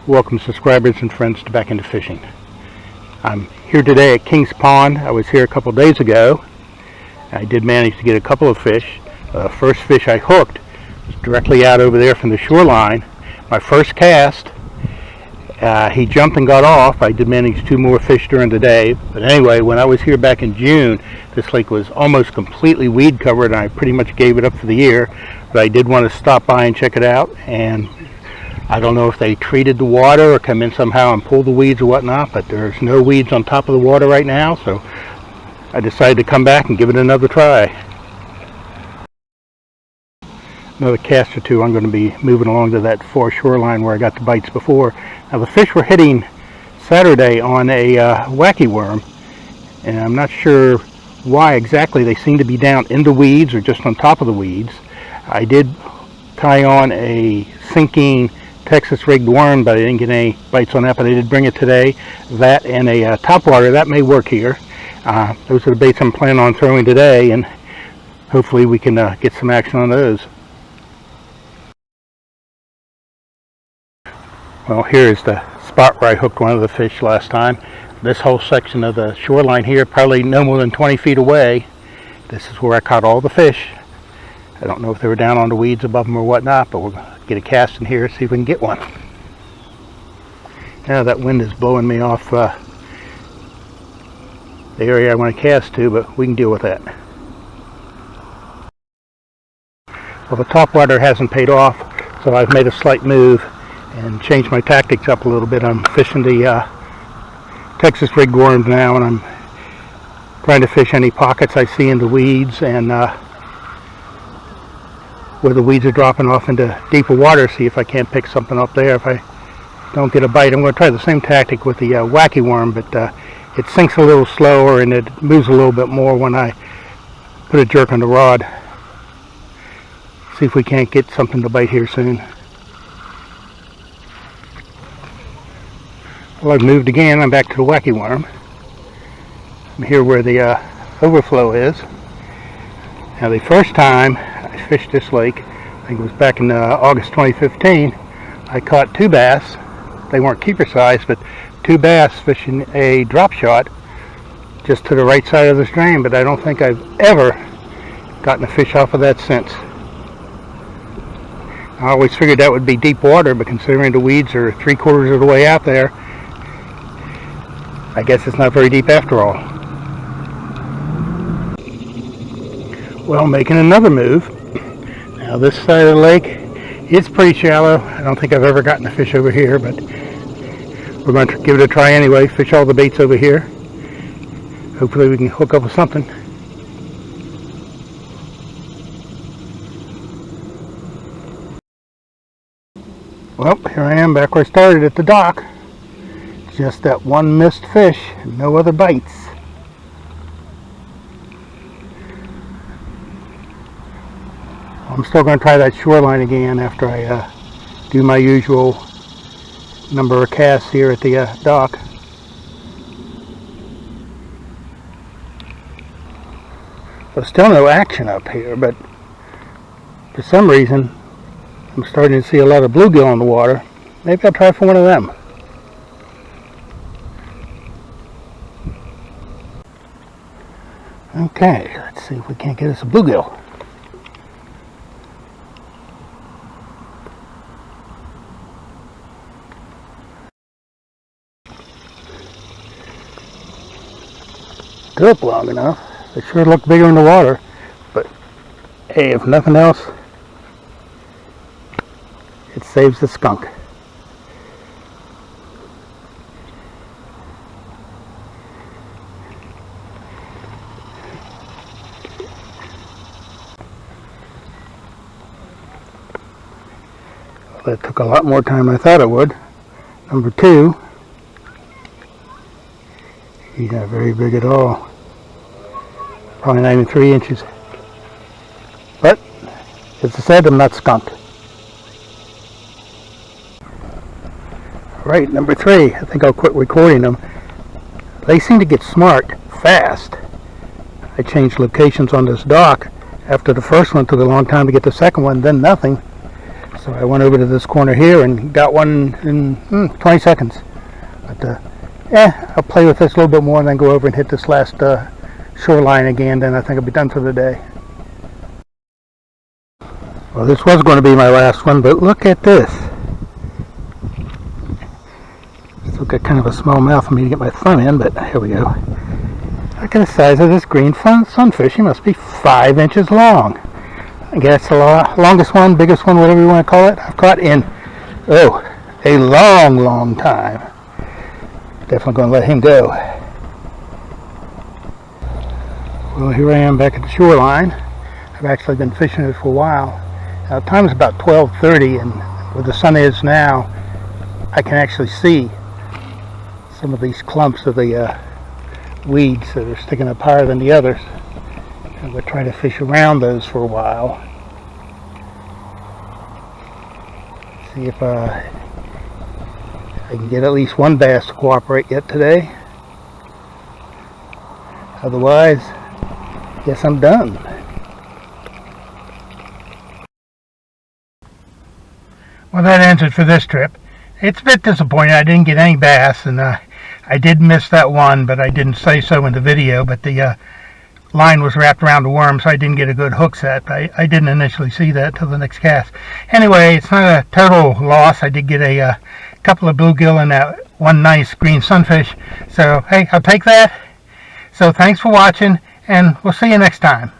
Welcome subscribers and friends to Back Into Fishing. I'm here today at King's Pond. I was here a couple days ago. I did manage to get a couple of fish. The first fish I hooked was directly out over there from the shoreline. My first cast, he jumped and got off. I did manage 2 more fish during the day. But anyway, when I was here back in June, this lake was almost completely weed covered and I pretty much gave it up for the year. But I did want to stop by and check it out, and I don't know if they treated the water or come in somehow and pull the weeds or whatnot, but there's no weeds on top of the water right now, so I decided to come back and give it another try. Another cast or 2, I'm going to be moving along to that far shoreline where I got the bites before. Now the fish were hitting Saturday on a wacky worm, and I'm not sure why exactly. They seem to be down in the weeds or just on top of the weeds. I did tie on a sinking Texas rigged worm, but I didn't get any bites on that, but I did bring it today. That and a topwater, that may work here. Those are the baits I'm planning on throwing today, and hopefully we can get some action on those. Well, here's the spot where I hooked one of the fish last time. This whole section of the shoreline here, probably no more than 20 feet away, this is where I caught all the fish. I don't know if they were down on the weeds above them or whatnot, but we'll get a cast in here and see if we can get one. Now that wind is blowing me off the area I want to cast to, but we can deal with that. Well, the topwater hasn't paid off, so I've made a slight move and changed my tactics up a little bit. I'm fishing the Texas rigged worms now, and I'm trying to fish any pockets I see in the weeds, and where the weeds are dropping off into deeper water, see if I can't pick something up there. If I don't get a bite, I'm going to try the same tactic with the wacky worm, but it sinks a little slower and it moves a little bit more when I put a jerk on the rod. See if we can't get something to bite here soon. Well, I've moved again. I'm back to the wacky worm. I'm here where the overflow is. Now, the first time I fished this lake, I think it was back in August 2015, I caught 2 bass. They weren't keeper size, but 2 bass fishing a drop shot just to the right side of the stream, but I don't think I've ever gotten a fish off of that since. I always figured that would be deep water, but considering the weeds are 3/4 of the way out there, I guess it's not very deep after all. Well, making another move. Now this side of the lake, it's pretty shallow. I don't think I've ever gotten a fish over here, but we're going to give it a try anyway. Fish all the baits over here. Hopefully we can hook up with something. Well, here I am back where I started at the dock. Just that one missed fish and no other bites. I'm still going to try that shoreline again after I do my usual number of casts here at the dock. There's still no action up here, but for some reason I'm starting to see a lot of bluegill in the water. Maybe I'll try for one of them. Okay, let's see if we can't get us a bluegill. Up long enough. They sure look bigger in the water, but hey, if nothing else, it saves the skunk. Well, that took a lot more time than I thought it would. Number 2. He's not very big at all. Probably not even 3 inches. But, as I said, I'm not skunked. Alright, number 3. I think I'll quit recording them. They seem to get smart fast. I changed locations on this dock. After the first one, took a long time to get the second one, then nothing. So I went over to this corner here and got one in 20 seconds. But I'll play with this a little bit more and then go over and hit this last shoreline again. Then I think I'll be done for the day. Well, this was going to be my last one, but look at this. Still got kind of a small mouth for me to get my thumb in, but here we go. Look at the size of this green sunfish. He must be 5 inches long. I guess the longest one, biggest one, whatever you want to call it, I've caught in, a long time. Definitely going to let him go. Well, here I am back at the shoreline. I've actually been fishing it for a while. Now, the time is about 12:30, and where the sun is now, I can actually see some of these clumps of the weeds that are sticking up higher than the others. And we'll try to fish around those for a while. See if I can get at least one bass to cooperate yet today. Otherwise, guess I'm done. Well, that ends it for this trip. It's a bit disappointing. I didn't get any bass, and I did miss that one, but I didn't say so in the video. But the line was wrapped around the worm, so I didn't get a good hook set. I didn't initially see that till the next cast. Anyway, it's not a total loss. I did get a couple of bluegill and that one nice green sunfish. So, hey, I'll take that. So, thanks for watching, and we'll see you next time.